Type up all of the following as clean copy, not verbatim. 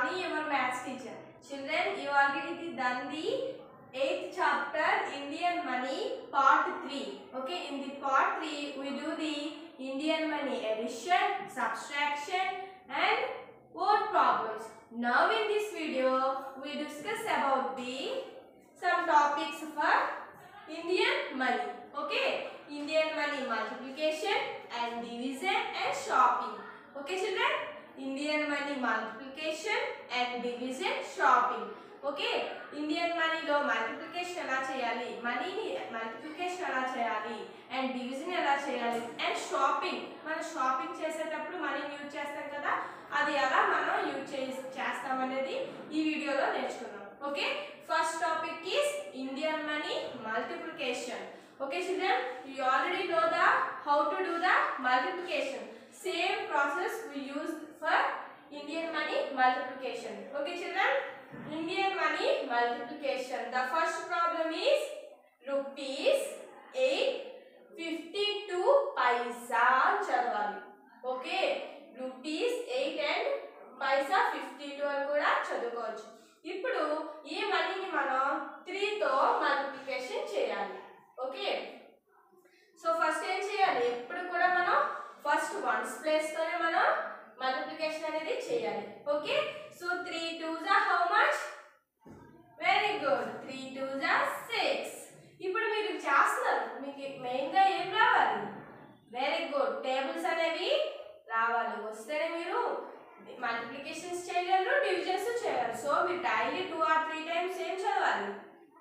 Shivani, your maths teacher. Children, you already done the 8th chapter Indian money part 3. Okay, in the part 3 we do the Indian money addition, subtraction and word problems. Now in this video we discuss about the some topics for Indian money. Okay, Indian money multiplication and division and shopping. Okay children, Indian money multiplication and division, shopping. Okay, Indian money lo multiplication ela cheyali, money ni multiplication ela cheyali and division ela cheyali and shopping. మనం shopping చేసేటప్పుడు money use చేస్తాం కదా, అది ఎలా మనం use చేస్తాం అనేది ఈ వీడియోలో నేర్చుకుందాం. Okay, first topic is Indian money multiplication. Okay children, you already know the how to do the multiplication. Same process we use for Indian money multiplication. Okay children, Indian money multiplication. The first problem is rupees 8.52 paisa చదవాలి. Okay, rupees 8 and paisa 52 అని కూడా చదువుకోవచ్చు. ఇప్పుడు ఈ మనీని మనం 3 తో multiplication చేయాలి. ఓకే, సో ఫస్ట్ ఏం చేయాలి, ఎప్పుడు కూడా మనం ఫస్ట్ వన్స్ ప్లేస్ తోనే మనం మల్టిప్లికేషన్ అనేది చేయాలి. Okay, so 3 2s are how much? Very good, 3 2s are 6. ఇప్పుడు మీరు చేస్తున్నారు, మీకు మెయిన్ గా ఏం రావాలి? వెరీ గుడ్, టేబుల్స్ అనేవి రావాలి. వస్తేనే మీరు మల్టిప్లికేషన్స్ చేయగలరు, డివిజన్స్ చేయగలరు. సో మీరు డైలీ 2 or 3 టైమ్స్ ఏం చదవాలి?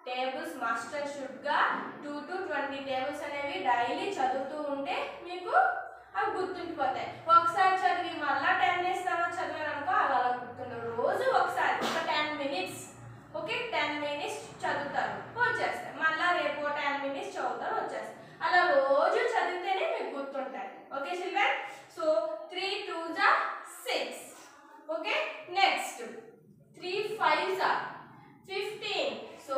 టేబుల్స్ మస్ట్ అండ్ షుడ్ గా 2 to 20 టేబుల్స్ అనేవి డైలీ చదువుతూ ఉంటే మీకు అవి గుర్తుండిపోతాయి. ఒకసారి చదివి మళ్ళా 10 days తర్వాత చదివారనుకో అలా గుర్తుండవు. రోజు ఒకసారి ఒక 10 minutes, ఓకే 10 minutes చదువుతారు, వచ్చేస్తాయి. మళ్ళా రేపు 10 minutes చదువుతారు, వచ్చేస్తాయి. అలా రోజు చదివితేనే మీకు గుర్తుంటాయి. Okay children, so 3 2s are 6. Okay, next 3 5s are 15. So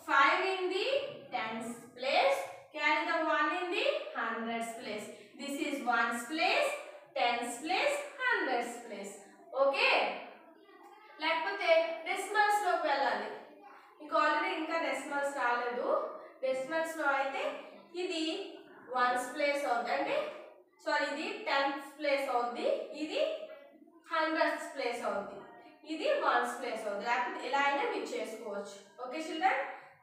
5 in the tens place, carry the 1 in the hundreds place. This is ones place, tens place, hundreds place. Okay, లేకపోతే డెసిమల్స్ లోకి వెళ్ళాలి. మీకు ఆల్రెడీ ఇంకా decimals రాలేదు. Decimals లో అయితే ఇది ones place అవుతుంది, అంటే సారీ ఇది టెన్స్ ప్లేస్ అవుతుంది, ఇది హండ్రెడ్స్ ప్లేస్ అవుతుంది, ఇది వన్స్ ప్లేస్ అవుతుంది. లేకపోతే ఇలా అయినా మీరు చేసుకోవచ్చు. Okay children,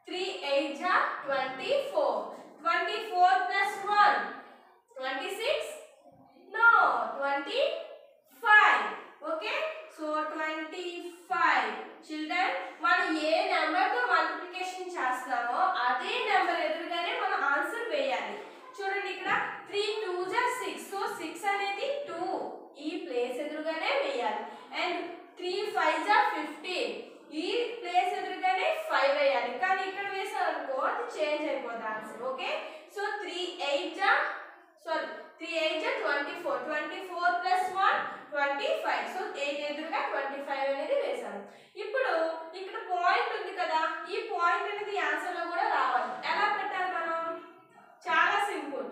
3 8s are 24. 24 plus 1 26. No, 25. Okay, so 25. Children, మనం ఏ నెంబర్ తో మల్టిప్లికేషన్ చేస్తామో అదే నెంబర్ ఎదురుగానే మనం ఆన్సర్ వేయాలి. చూడండి ఇక్కడ 3 2s are 6. సో 6 అనేది 2 ఈ ప్లేస్ ఎదురుగానే వేయాలి. And 3 5s are 15. ఈ ప్లేస్ ఎదురుగానే 5 వేయాలి. కానీ ఇక్కడ వేసారనుకో అది చేంజ్ అయిపోతుంది answer. Okay, so 3 8s are 24. 24 plus 1 25. So 8 ఎదురుగా 25 అనేది వేసాను. ఇప్పుడు ఇక్కడ పాయింట్ ఉంది కదా, ఈ పాయింట్ అనేది ఆన్సర్ లో కూడా రావాలి. ఎలా పెట్టాలి మనం? చాలా సింపుల్.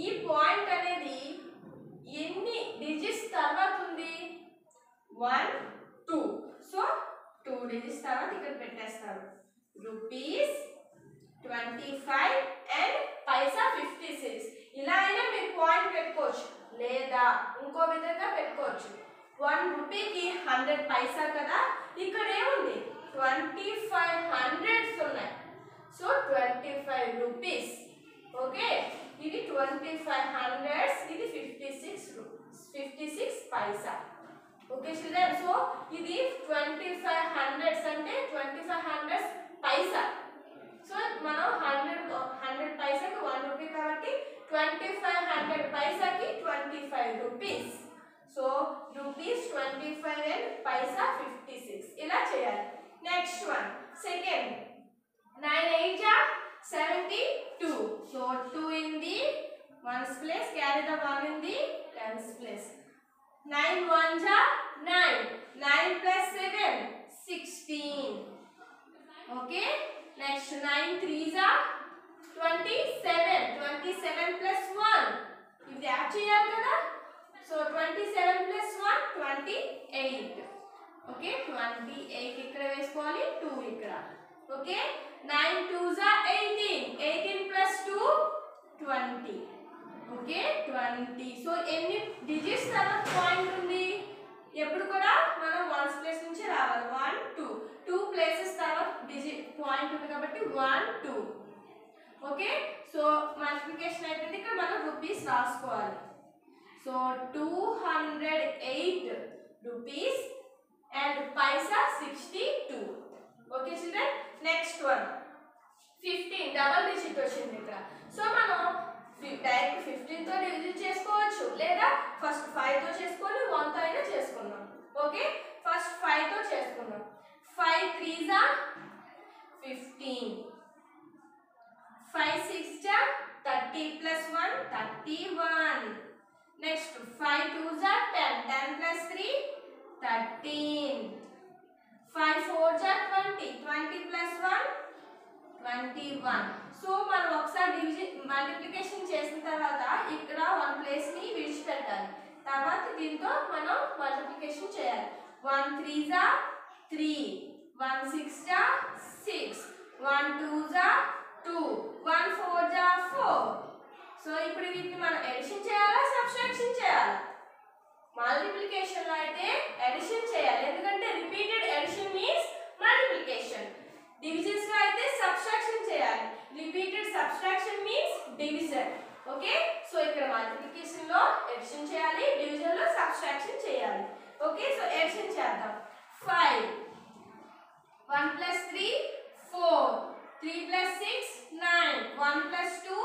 ఈ పాయింట్ అనేది ఎన్ని డిజిట్స్ తర్వాత ఉంది? 1 2. సో 2 డిజిట్స్ తర్వాత ఇక్కడ పెట్టేస్తాను. రూపీస్ 25 అండ్ పైసా 56. ఇలా అయినా మీరు పాయింట్ పెట్టుకోవచ్చు, లేదా ఇంకో విధంగా పెట్టుకోవచ్చు. 1 రూపీకి 100 పైసా కదా, ఇక్కడ ఏముంది 25 hundreds ఉన్నాయి. So 25 rupees. ఓకే, ఇది 25 hundreds, ఇది 56 పైసా. ఓకే చిల్డ్రన్, సో ఇది 25 hundreds అంటే 25 hundreds పైసా. సో మనం 100 పైసాకి 1 రూపీ కాబట్టి 2500 పైసాకి 25 రూపీస్. సో రూపీస్ 25 అండ్ పైసా 56. ఇలా చేయాలి. Next one, second 9 8s are 72. So 2 in the ones place, carry the 1 in the tens place. 9 1s are 9. 9 plus 7 16. Okay, next 9 3s are 27. 27 plus 1 ఇది add చేయాలి కదా. So 27 plus 1 28. Okay 28 ఇక్కడ వేసుకోవాలి 2 ఇక్కడ okay 9 2s are 18 18 plus 2 20 okay 20 so ఎన్ని digits తర్వాత point ఉంది ఎప్పుడు కూడా మనం వన్స్ ప్లేస్ నుంచి రావాలి 1 2 2 ప్లేసెస్ తర్వాత డిజిట్ పాయింట్ ఉంది కాబట్టి 1 2 ఓకే సో మల్టిప్లికేషన్ అయిపోయింది ఇక్కడ మనం రూపీస్ రాసుకోవాలి so 208 rupees and paisa 62 okay children next one 15 double digit వచ్చింది ఇక్కడ సో మనం డైరెక్ట్ 15 తో డివిజన్ చేసుకోవచ్చు లేదా ఫస్ట్ 5 తో చేసుకొని 1 తో అయినా చేసుకుందాం ఓకే ఫస్ట్ 5 తో చేసుకుందాం 5 3s are 15 5 6s are 30 plus 1 31 next 5 2s are 10 10 plus 3 13 5 4s are 20 20 plus 1 21 so మనం ఒకసారి డివిజన్ మల్టిప్లికేషన్ చేసిన తర్వాత ఇక్కడ 1 ప్లేస్ ని విడిచిపెట్టాలి తర్వాత దీంతో మనం మల్టిప్లికేషన్ చేయాలి 1 3s are 3 1 6s are 6 1 2s are 2 1 4s are 4 so ఇప్పుడు వీటిని మనం అడిషన్ చేయాలా సబ్ట్రాక్షన్ చేయాలా మల్టిప్లికేషన్ లో అయితే అడిషన్ చేయాలి ఎందుకంటే repeated addition means multiplication divisions లో అయితే సబ్ట్రాక్షన్ చేయాలి repeated subtraction means division okay so ఇక్కడ మల్టిప్లికేషన్ లో అడిషన్ చేయాలి డివిజన్ లో సబ్ట్రాక్షన్ చేయాలి ఓకే సో అడిషన్ చేద్దాం 5 1 plus 3 4 3 plus 6 9 1 plus 2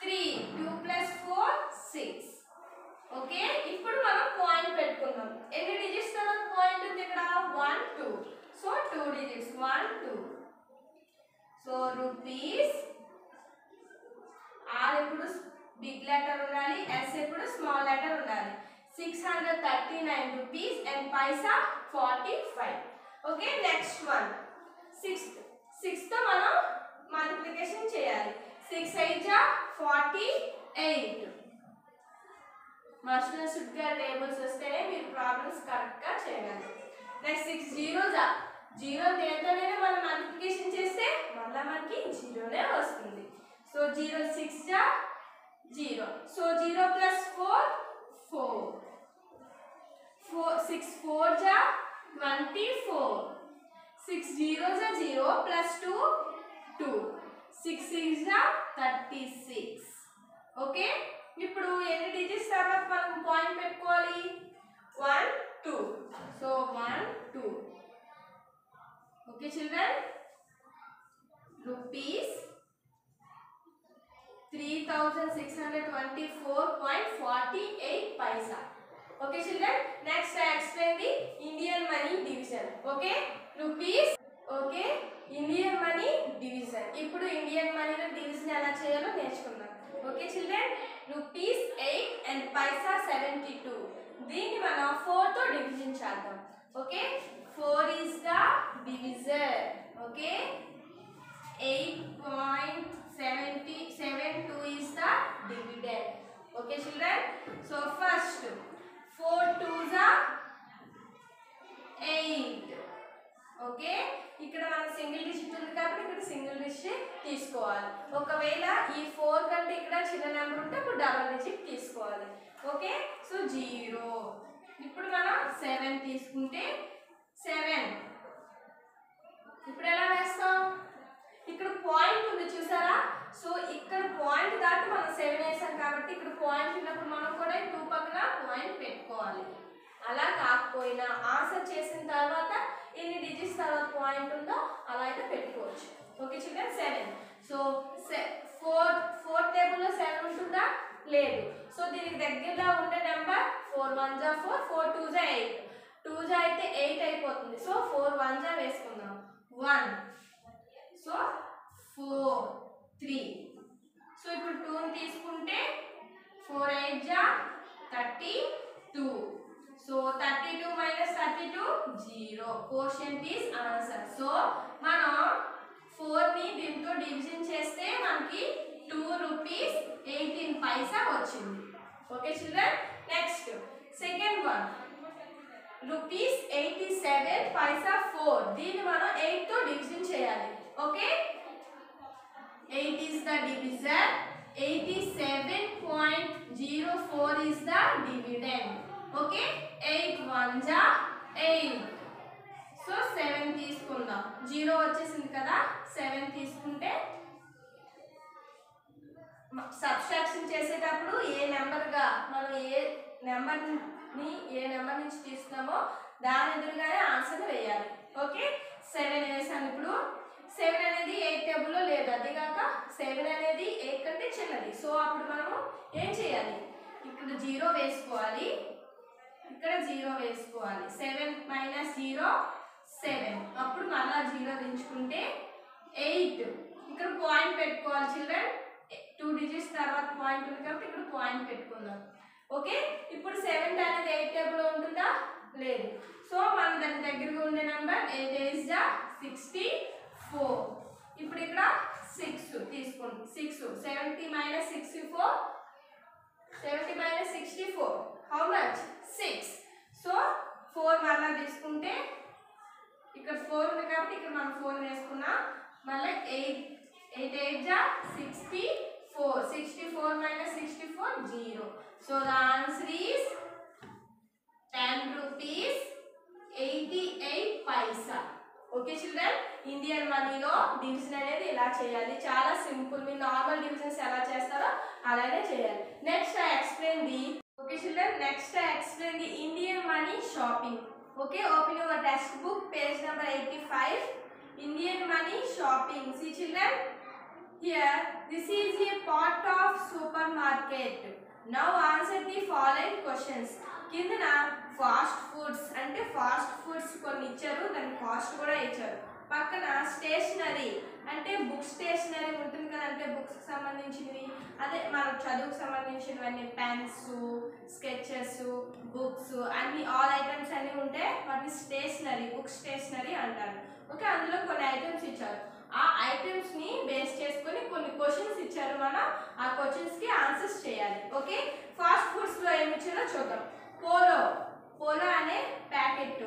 3 2 plus 4 6 okay ఇప్పుడు మనం పాయింట్ పెట్టుకుందాం ఎన్ని డిజిట్స్ తర్వాత పాయింట్ ఉంది ఇక్కడ 1 2 so 2 digits 1 2 so rupees or ఎప్పుడు బిగ్ లెటర్ ఉండాలి ఎస్ ఎప్పుడు స్మాల్ లెటర్ ఉండాలి 639 rupees and Paisa 45 okay next one 6 తో మనం మల్టిప్లికేషన్ చేయాలి 6 8 జా 48 మాస్టర్ సుడ్గా టేబుల్స్ వస్తేనే మీరు ప్రాబ్లమ్స్ కరెక్ట్ గా చేయగలరు నెక్స్ట్ 6 జీరోస్ 0 దేంతోనైనా మనం మల్టిప్లికేషన్ చేస్తే మళ్ళీ మనకి జీరోనే వస్తుంది సో 0 6 జా 0 సో 0 ప్లస్ 4 4 6 4 జా 24 6 0 జా 0 ప్లస్ 2 2 6 6 జా 36 ఓకే ఇప్పుడు ఎన్ని డిజిట్స్ తర్వాత మనం పాయింట్ పెట్టుకోవాలి 1 2 so 1 2 okay children rupees 3624.48 paisa okay children next I explain the Indian money division okay rupees okay Indian money division ఇప్పుడు Indian money లో డివిజన్ ఎలా చేయాలో నేర్చుకుందాం okay children rupees 8 and paisa 72 దీన్ని మనం 4 తో డివిజన్ చేద్దాం okay 4 is the divisor okay 8.72 is the dividend okay children so first 4 2s are 8 okay ఇక్కడ మన సింగిల్ డిజిట్ ఉంది కాబట్టి ఇక్కడ సింగిల్ డిజిట్ తీసుకోవాలి ఒకవేళ ఈ 4 కంటే ఇక్కడ చిన్న నెంబర్ ఉంటే అప్పుడు డబుల్ డిజిట్ తీసుకోవాలి ఓకే సో 0 ఇప్పుడు మనం 7 తీసుకుంటే 7 ఇప్పుడు ఎలా వేస్తాం ఇక్కడ పాయింట్ ఉంది చూసారా సో ఇక్కడ పాయింట్ దాటి మనం 7 వేసాం కాబట్టి ఇక్కడ పాయింట్ ఉన్నప్పుడు మనం కూడా 2 పక్కన పాయింట్ పెట్టుకోవాలి అలా కాకపోయినా ఆన్సర్ చేసిన తర్వాత ఎన్ని డిజిట్స్ తర్వాత పాయింట్ ఉందో అలా అయితే పెట్టుకోవచ్చు ఓకే చిల్డ్రన్ 7 సో 4 టేబుల్లో 7 ఉంటుందా లేదు సో దీనికి దగ్గరలో ఉండే నెంబర్ 4 1 జా 4 4 2 జా 8 2 జా అయితే 8 అయిపోతుంది సో 4 1 జా వేసుకుందాం 1 సో 4 3 సో ఇప్పుడు 2 ని తీసుకుంటే 4 8 జా 32 so 32 minus 32 0 quotient is answer so మనం 4 ని దీంతో డివిజన్ చేస్తే మనకి 2 రూపీస్ 18 పైసా వచ్చింది okay children next second one ₹87.4 దీన్ని మనం 8 తో డివిజన్ చేయాలి. Okay 8 is the divisor, 87.04 is the dividend. Okay 8 1 ja 8. So 7 తీసుకుందాం. 0 వచ్చేసింది కదా 7 తీసుకుంటే సబ్ట్రాక్షన్ చేసేటప్పుడు ఏ నెంబర్ గా మనం ఏ నెంబర్ నుంచి తీస్తున్నామో దాని ఎదురుగానే ఆన్సర్ వేయాలి. ఓకే 7 వేసాను. ఇప్పుడు 7 అనేది 8 టేబుల్లో లేదు, అదేగాక 7 అనేది 8 కంటే చిన్నది. సో అప్పుడు మనము ఏం చేయాలి, ఇక్కడ 0 వేసుకోవాలి, ఇక్కడ 0 వేసుకోవాలి. 7 - 0 7. అప్పుడు మళ్ళా 0 దించుకుంటే 8. ఇక్కడ పాయింట్ పెట్టుకోవాలి చిల్డ్రన్. 2 డిజిట్స్ తర్వాత పాయింట్ ఉంది కాబట్టి ఇక్కడ పాయింట్ పెట్టుకుందాం. ఓకే ఇప్పుడు 7 అనేది 8 టేబుల్లో ఉంటుందా, లేదు. సో మనం దాని దగ్గరగా ఉండే నెంబర్ 8 is the 64. ఇప్పుడు ఇక్కడ 6 తీసుకోండి. 6 70 - 64 70 - 64 how much 6. సో 4 మళ్ళా తీసుకుంటే ఇక్కడ 4 ఉంది కాబట్టి ఇక్కడ మనం 4 వేసుకున్నాం. మళ్ళీ 8 8 8 ja 64. 64 - 64 0. So the answer is 10 rupees 88 paisa. Okay children Indian మనీలో డివిజన్ అనేది ఇలా చేయాలి, చాలా సింపుల్. మీ నార్మల్ డివిజన్స్ ఎలా చేస్తారో అలానే చేయాలి. Next I explain the okay children next I explain the Indian money shopping. Okay open your text book page number 85. Indian money shopping. See children here this is a part of supermarket. Now answer the following questions. కిందన fast foods అంటే fast foods కొన్ని ఇచ్చారు, దాని cost కూడా ఇచ్చారు. పక్కన stationery అంటే book stationery ఉంటుంది కదా, అంటే బుక్స్కి సంబంధించినవి, అదే మన చదువుకు సంబంధించినవన్నీ పెన్స్ స్కెచెస్ బుక్స్ అన్ని ఆల్ ఐటమ్స్ అన్నీ ఉంటే వాటిని స్టేషనరీ బుక్ స్టేషనరీ అంటారు. ఓకే అందులో కొన్ని ఐటమ్స్ ఇచ్చారు, ఆ ఐటమ్స్ని బేస్ చేసుకొని కొన్ని క్వశ్చన్స్ ఇచ్చారు, మనం ఆ క్వశ్చన్స్కి ఆన్సర్స్ చేయాలి. ఓకే ఫాస్ట్ ఫుడ్స్లో ఏమి ఇచ్చారో చూద్దాం. పోలో అనే ప్యాకెట్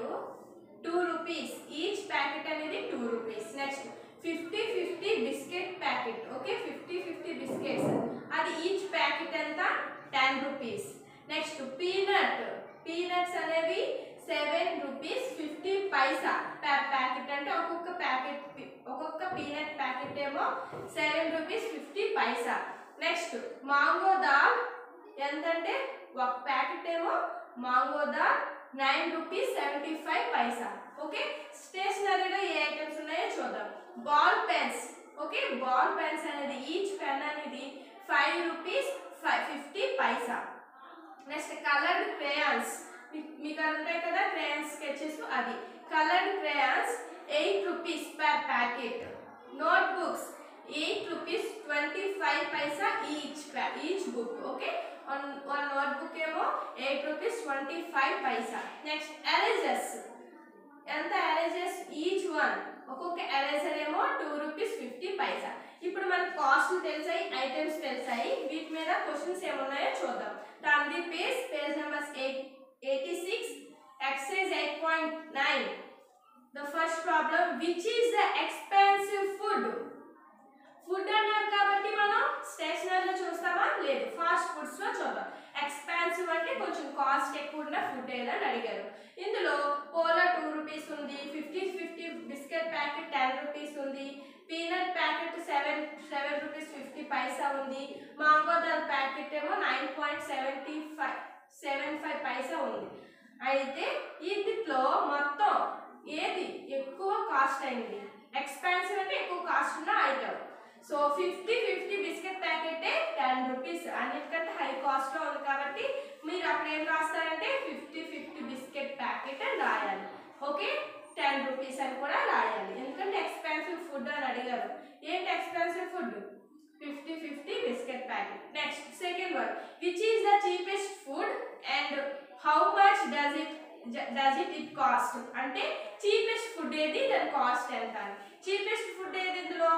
2 రూపీస్, ఈచ్ ప్యాకెట్ అనేది 2 rupees. Next 50-50 biscuit packet. Okay 50-50 biscuits, అది ఈచ్ ప్యాకెట్ ఎంత 10 రూపీస్. నెక్స్ట్ పీనట్స్ అనేవి 7 రూపీస్ 50 పైసా ప్యాకెట్, అంటే ఒక్కొక్క పీనట్ ప్యాకెట్ ఏమో 7 rupees 50 paisa. Next mango dal ఎంతంటే ఒక ప్యాకెట్ ఏమో mango dal 9 rupees 75 paisa. Okay స్టేషనరీలో ఏ ఐటమ్స్ ఉన్నాయో చూద్దాం. Ball pens. Okay ball pens అనేది ఈచ్ పెన్ అనేది 5 rupees 50 paisa. Next coloured crayons, మీకు ఉంటాయి కదా క్రేయాన్స్ స్కెచెస్, అది coloured crayons 8 rupees per packet. Notebooks 8 rupees 25 paisa each book. Okay one notebook ఏమో 8 రూపీస్ 25 పైసా. నెక్స్ట్ ఎరేజర్స్ ఎంత ఎరేజర్స్ ఈచ్ వన్, ఒక్కొక్క eraser ఏమో 2 రూపీస్ 50 పైసా. ఇప్పుడు మనకు కాస్ట్ తెలిసాయి, ఐటమ్స్ తెలిసాయి, వీటి మీద క్వశ్చన్స్ ఏమున్నాయో చూద్దాం. Turn the page number 86 exercise 8.9. The first problem, which is the expensive food? Food అన్నారు కాబట్టి మనం స్టేషనరీలో చూస్తామా, లేదు ఫాస్ట్ ఫుడ్స్ లో చూద్దాం. ఎక్స్పెన్సివ్ అంటే కొంచెం కాస్ట్ ఎక్కువ ఉన్న ఫుడ్ ఏదని అడిగారు. ఇందులో పోలా 2 రూపీస్ ఉంది, 50-50 బిస్కెట్ ప్యాకెట్ 10 రూపీస్ ఉంది, పీనట్ ప్యాకెట్ 7 రూపీస్ 50 పైసా ఉంది, మాంగో దాల్ ప్యాకెట్ ఏమో 9.75 పైసా ఉంది. అయితే వీటిలో మొత్తం ఏది ఎక్కువ కాస్ట్ అయింది, ఎక్స్పెన్సివ్ అంటే ఎక్కువ కాస్ట్ ఉన్న item. So 50-50 biscuit packet 10 rupees, అన్నిటికంటే హై కాస్ట్ లో ఉంది కాబట్టి మీరు అక్కడ ఏం రాస్తారంటే 50-50 బిస్కెట్ ప్యాకెట్ అని రాయాలి. ఓకే 10 రూపీస్ అని కూడా రాయాలి, ఎందుకంటే ఎక్స్పెన్సివ్ ఫుడ్ అని అడిగారు. ఏంటి expensive food 50-50 biscuit packet. Next second one, which is the cheapest food and how much does it cost, అంటే చీపెస్ట్ ఫుడ్ ఏది, దాని కాస్ట్ ఎంత. చీపెస్ట్ ఫుడ్ ఏది ఇందులో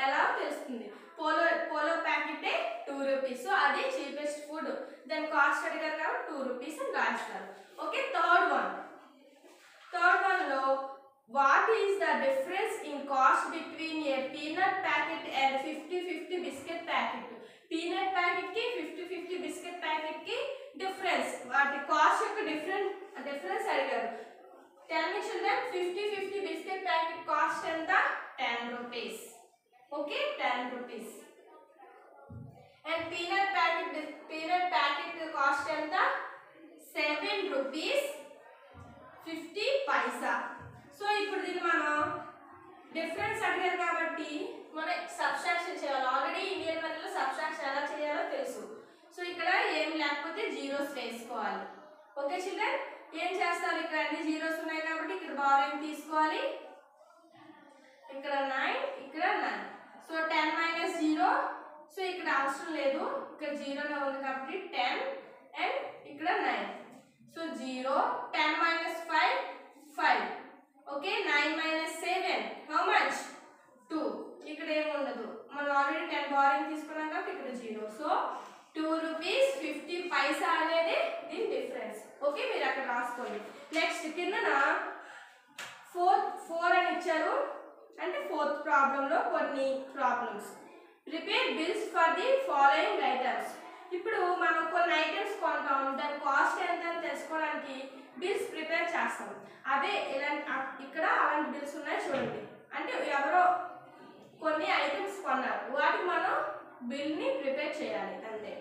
ఎలా తెలుస్తుంది, పోలో ప్యాకెట్ 2 రూపీస్. సో అది చీపెస్ట్ ఫుడ్. దాని కాస్ట్ అడిగారు కాబట్టి 2 రూపీస్ అని రాస్తారు. ఓకే, థర్డ్ వన్ లో what is the difference in cost between a peanut packet and 50-50 biscuit packet? Peanut packet ki 50-50 biscuit packet ki difference, వాటి cost యొక్క difference అడిగారు. Tell me children, 50-50 biscuit packet cost ఎంత? 10 rupees. Okay, 10 rupees. And peanut packet cost ఎంత? 7 rupees 50 paisa. So ఇప్పుడు దీన్ని మనం difference అడిగారు కాబట్టి మనం సబ్స్ట్రాక్షన్ చేయాలి. ఆల్రెడీ ఇండియన్ మనీలో సబ్స్ట్రాక్షన్ ఎలా చేయాలో తెలుసు. సో ఇక్కడ ఏం లేకపోతే జీరోస్ వేసుకోవాలి. ఓకే చిల్డ్రన్, ఏం చేస్తారు? ఇక్కడ అన్ని జీరోస్ ఉన్నాయి కాబట్టి ఇక్కడ బారోయింగ్ తీసుకోవాలి. ఇక్కడ 9, ఇక్కడ 9. So 10 minus 0. సో ఇక్కడ అవసరం లేదు, ఇక్కడ జీరోనే ఉంది కాబట్టి 10 అండ్ ఇక్కడ 9. So 0, 10 minus 5, 5. Okay, 9 minus 7 how much? 2. ఇక్కడ ఏమి ఉండదు, మనం ఆల్రెడీ 10 బారోయింగ్ తీసుకున్నాం కాబట్టి ఇక్కడ 0. సో 2 రూపీస్ 50 పైసా అనేది దీని డిఫరెన్స్. ఓకే, మీరు అక్కడ రాసుకోండి. నెక్స్ట్ కిందన 4 అని ఇచ్చారు, అంటే 4th ప్రాబ్లంలో కొన్ని problems. Prepare bills for the following items. ఇప్పుడు మనం కొన్ని ఐటమ్స్ కొంటాం, దాని కాస్ట్ ఎంత అని తెలుసుకోవడానికి బిల్స్ ప్రిపేర్ చేస్తాం. అదే ఇక్కడ అలాంటి బిల్స్ ఉన్నాయి చూడండి. అంటే ఎవరో కొన్ని ఐటమ్స్ కొన్నారు, వాటికి మనం బిల్ని ప్రిపేర్ చేయాలి అంతే.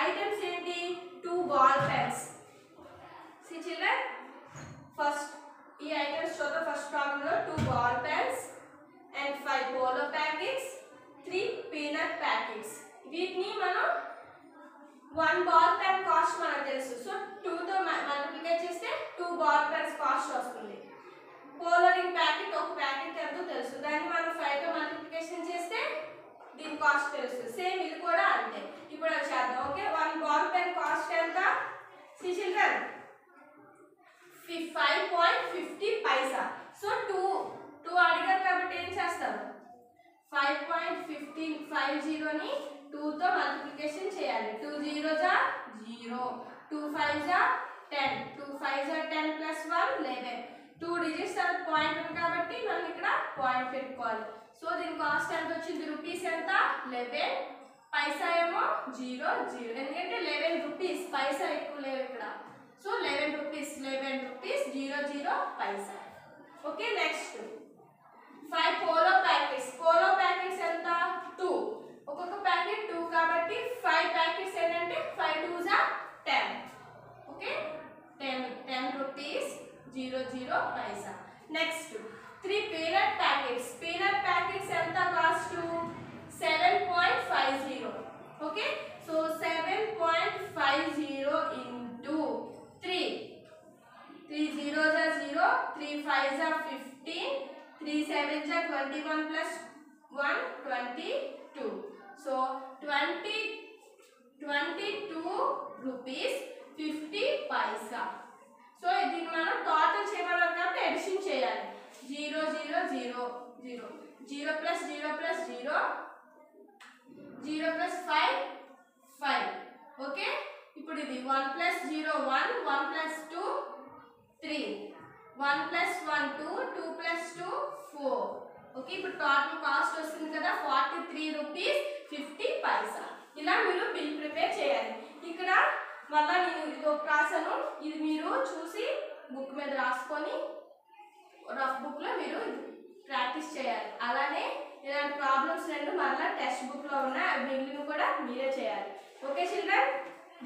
ఐటమ్స్ ఏంటి? 2 ball pens. See children, first ఈ ఐటమ్స్ చూద్దాం. ఫస్ట్ ప్రాబ్లంలో 2 ball pens and 5 polo packets, 3 peanut packets. వీటిని మనం 1 బాల్ పెన్ కాస్ట్ మనకు తెలుసు. సో 2తో మల్టిప్లై చేస్తే 2 బాల్ పెన్స్ కాస్ట్ వస్తుంది. పోలరింగ్ ప్యాకెట్ ఒక ప్యాకెట్ ఎంతో తెలుసు, దాన్ని మనం 5తో మల్టిప్లికేషన్ చేస్తే దీని కాస్ట్ తెలుసు. సేమ్ ఇది కూడా అంతే. ఇప్పుడు అది చేద్దాం. ఓకే, 1 బాల్ పెన్ కాస్ట్ ఎంత? సి చిల్డ్రన్, 5.50 పైసా. సో 2 అడిగారు కాబట్టి ఏం చేస్తారు? 5.50ని 2తో మల్టిప్లికేషన్ చేయాలి. 2 0s are 0, 2 5s are 10, 2 5s are 10 plus 1 11. 2 digits తర్వాత పాయింట్ ఉంది కాబట్టి మనం ఇక్కడ పాయింట్ పెట్టుకోవాలి. సో దీని కాస్ట్ ఎంత వచ్చింది? రూపీస్ ఎంత? 11. పైసా ఏమో 0 0, ఎందుకంటే 11 రూపీస్, పైసా ఎక్కువ లేవు ఇక్కడ. So 11 rupees 0 0 paisa. Okay, next 5 polo packets. Polo packets ఎంత? 2. ఒక్కొక్క ప్యాకెట్ 2 కాబట్టి 5 ప్యాకెట్స్ ఏంటంటే 5 2s are 10. Okay, 10 rupees 0 0 paisa. Next 3 peanut packets. Peanut packets ఎంత cost? 7.50. Okay, so 7.50 into 3. 3 0s are 0, 3 5s are 15, 3 7s are 21 plus 1 22. So 22 rupees 50 paisa. So దీన్ని మనం total చేయమన్నారు కాబట్టి addition చేయాలి. 0 0 0 0, 0 plus 0 plus 0, 0 plus 5 5. ఓకే, ఇప్పుడు ఇది 1 plus 0 1, 1 plus 2 3, 1 plus 1 2, 2 plus 2 4. Okay, ఇప్పుడు total cost వస్తుంది కదా 43 రూపీస్ 50 పైసా. ఇలా మీరు బిల్ ప్రిపేర్ చేయాలి. ఇక్కడ మళ్ళీ నేను ఇది ఒక రాసాను, ఇది మీరు చూసి బుక్ మీద రాసుకొని రఫ్ బుక్లో మీరు ప్రాక్టీస్ చేయాలి. అలానే ఇలాంటి ప్రాబ్లమ్స్ రెండు మళ్ళీ టెక్స్ట్ బుక్లో ఉన్న బిల్లును కూడా మీరే చేయాలి. ఓకే చిల్డ్రన్,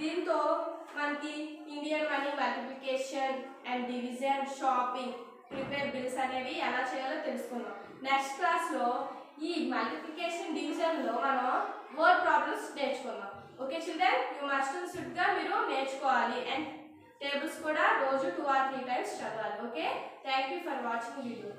దీంతో మనకి Indian money multiplication and division, shopping, prepare bills అనేవి ఎలా చేయాలో తెలుసుకుందాం. నెక్స్ట్ క్లాస్లో ఈ మల్టిప్లికేషన్ డివిజన్లో మనం వర్డ్ ప్రాబ్లమ్స్ నేర్చుకుందాం. Okay children, you must and షుడ్గా మీరు నేర్చుకోవాలి. అండ్ టేబుల్స్ కూడా రోజు 2 or 3 times చదవాలి. Okay, thank you for watching video.